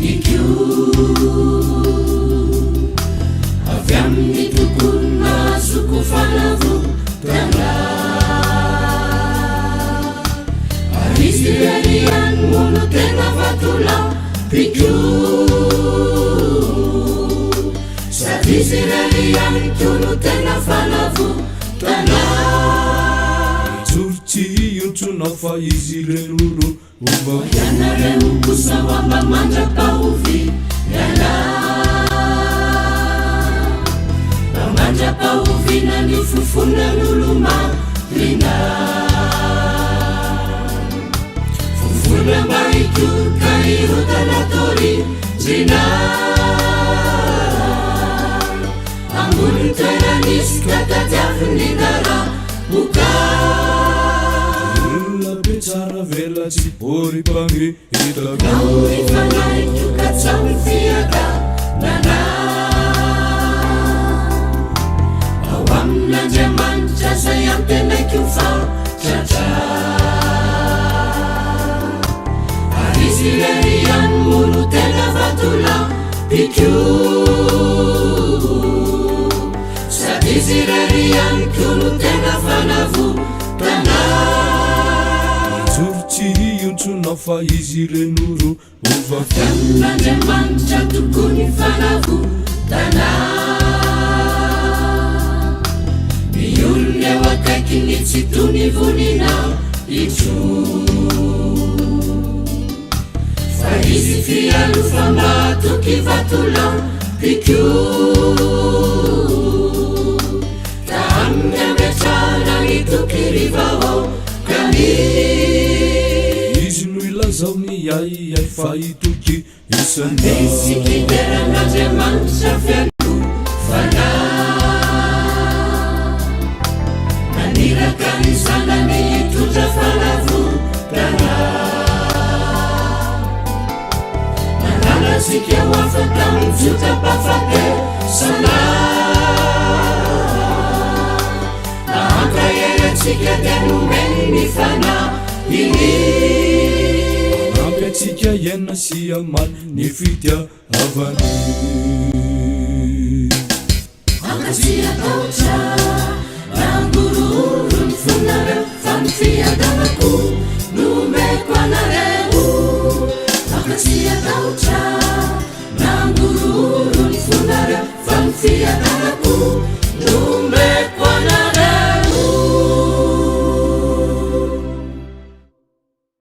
ikio avy amin'ny tokonna azoko fanavotana ary izy ariany mono tena vatolapikio sady izy ariany kono tena fanavotana tsoritsy iontsonao fa izy renoro ianareo kosa wamba mandrapahovy yana mandrapahovina ny fofonan'olo marina fofona maiko ka irotanatorizina ambony toeranisy ka tadiaviny daraboka tsara vela tsy oripagny hitanaiko ka tsamy fiaka nana ao amin'andriamanitra zay amtenaiko fatratra ary izy reriany mono tena vatolapikio sady izy reriany kono tena fanavotana tsoritsy iontsonao fa izy renoro ovakan'andriamanitra tokony fanavotana ny olony ao akaiky ny tsy tony vonina itro fa izy fialofa matoky vatolapikio ta amin'ny ametrana ny toky rivao kany zao ny aiai fa itoky isana isikideran'andriamanitra fialo fana maniraka ny zanany itondra fanavotana mananasika ho afaka mijotapafakesana nahampaeratsika dia nomeny ny fana iny tsika iana sy amaly ny fitiavany akasia taotra